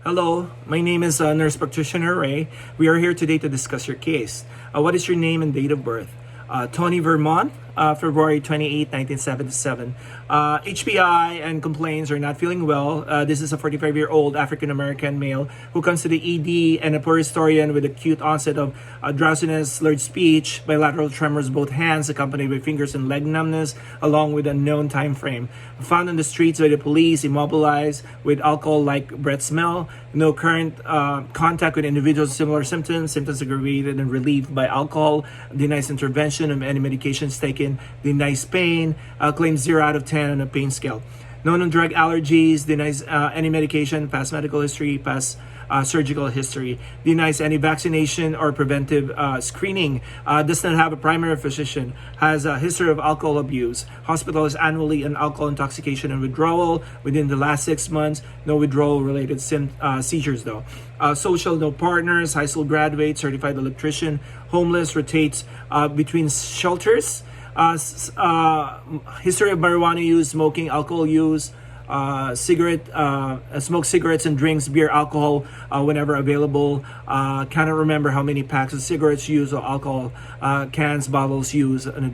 Hello, my name is Nurse Practitioner Ray. We are here today to discuss your case. What is your name and date of birth? Tony Vermont, February 28, 1977. HPI and complaints are not feeling well. This is a 45-year-old African-American male who comes to the ED and a poor historian with acute onset of drowsiness, slurred speech, bilateral tremors both hands accompanied by fingers and leg numbness, along with unknown time frame. Found on the streets by the police, immobilized with alcohol-like breath smell, no current contact with individuals with similar symptoms aggravated and relieved by alcohol, denies intervention of any medications taken, denies pain, claims 0 out of 10 on a pain scale. No known drug allergies, denies any medication, past medical history, past surgical history, denies any vaccination or preventive screening, does not have a primary physician, has a history of alcohol abuse, hospitalized annually on alcohol intoxication and withdrawal within the last 6 months, no withdrawal related seizures though. Social, no partners, high school graduate, certified electrician, homeless, rotates between shelters, history of marijuana use, smoking, alcohol use, smoke cigarettes and drinks beer, alcohol whenever available. Cannot remember how many packs of cigarettes used or alcohol cans, bottles used on a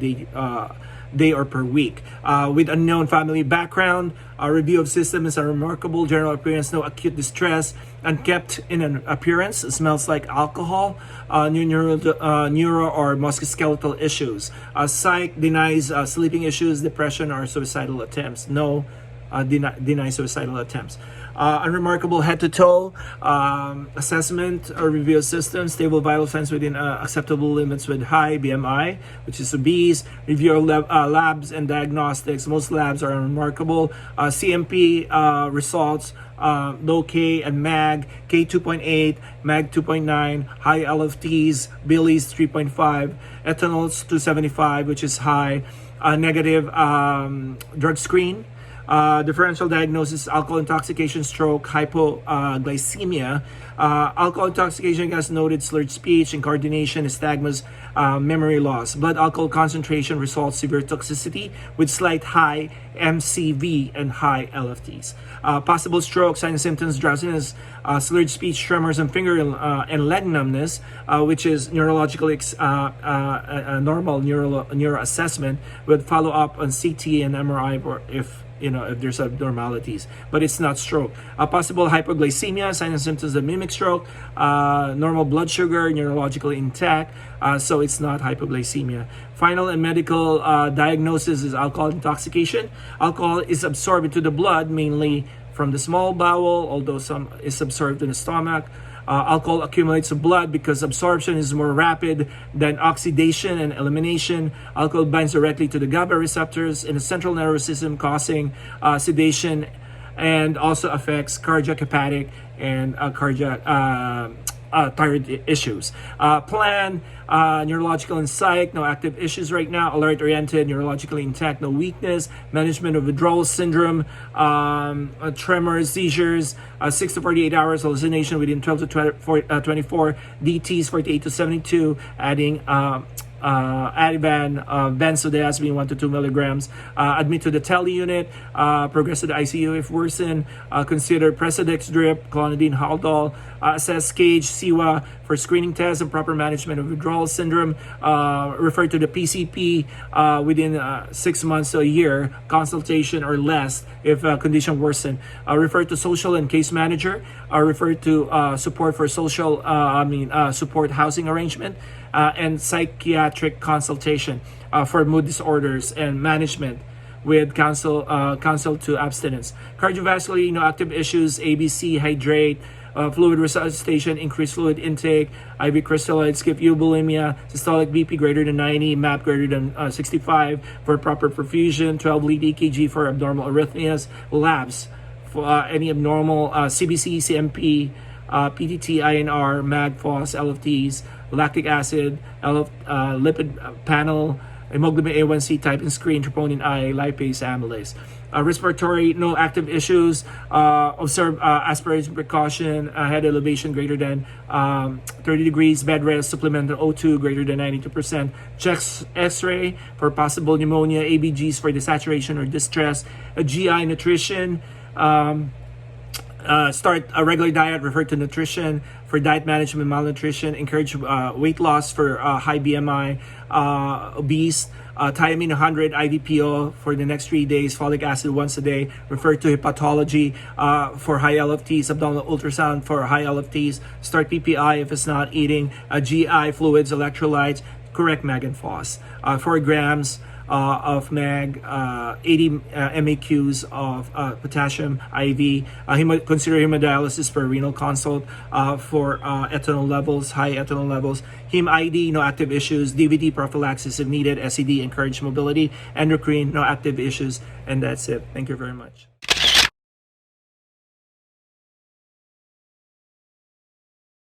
day or per week. With unknown family background, review of system is unremarkable. General appearance, no acute distress. Unkept in an appearance, smells like alcohol. Neuro or musculoskeletal issues. Psych denies sleeping issues, depression, or suicidal attempts. No. Deny suicidal attempts. Unremarkable head to toe assessment or review of systems, stable vital signs within acceptable limits with high BMI, which is obese. Review of labs and diagnostics. Most labs are unremarkable. CMP results, low K and MAG, K 2.8, MAG 2.9, high LFTs, Billy's 3.5, ethanol's 275, which is high. Negative drug screen. Differential diagnosis: alcohol intoxication, stroke, hypoglycemia. Alcohol intoxication has noted slurred speech, incoordination, nystagmus, memory loss. Blood alcohol concentration results severe toxicity with slight high MCV and high LFTs. Possible stroke, signs and symptoms: drowsiness, slurred speech, tremors, and finger and leg numbness, which is neurological normal neuro assessment with follow up on CT and MRI for if there's abnormalities, but it's not stroke. Possible hypoglycemia, signs and symptoms that mimic stroke, normal blood sugar, neurologically intact, so it's not hypoglycemia. Final and medical diagnosis is alcohol intoxication. Alcohol is absorbed into the blood, mainly from the small bowel, although some is absorbed in the stomach. Alcohol accumulates in blood because absorption is more rapid than oxidation and elimination. Alcohol binds directly to the GABA receptors in the central nervous system, causing sedation, and also affects cardiac, hepatic, and thyroid issues. Plan, neurological and psych, no active issues right now. Alert oriented, neurologically intact, no weakness. Management of withdrawal syndrome, tremors, seizures, 6 to 48 hours, hallucination within 12 to 24, DTs 48 to 72, adding Ativan, benzodiazepine 1 to 2 milligrams, admit to the tele unit, progress to the ICU if worsen, consider Presidex drip, clonidine, Haldol, assess CAGE, SIWA for screening tests and proper management of withdrawal syndrome, refer to the PCP within 6 months to a year, consultation or less if condition worsen, refer to social and case manager, refer to support for social, support housing arrangement, and psychiatric consultation for mood disorders and management with counsel to abstinence. Cardiovascular, no active issues, ABC, hydrate, fluid resuscitation, increased fluid intake, IV crystalloid, skip eubulimia, systolic BP greater than 90, MAP greater than 65 for proper perfusion, 12 lead EKG for abnormal arrhythmias, labs for any abnormal CBC, CMP, PTT, INR, MAG, FOS, LFTs, lactic acid, lipid panel, hemoglobin A1C, type and screen, troponin I, lipase, amylase. Respiratory, no active issues. Observe aspiration precaution, head elevation greater than 30 degrees, bed rest, supplemental O2 greater than 92%. Checks X-ray for possible pneumonia, ABGs for desaturation or distress. GI nutrition, Start a regular diet, refer to nutrition for diet management, malnutrition, encourage weight loss for high BMI, obese, thiamine 100 IVPO for the next 3 days, folic acid once a day, refer to hepatology for high LFTs, abdominal ultrasound for high LFTs, start PPI if it's not eating, GI fluids, electrolytes, correct mag and phos, 4 grams of mag, 80 MAQs of potassium IV, consider hemodialysis for renal consult for ethanol levels, high ethanol levels, Hem ID, no active issues, DVD prophylaxis if needed, SED, encourage mobility, endocrine, no active issues, and that's it. Thank you very much.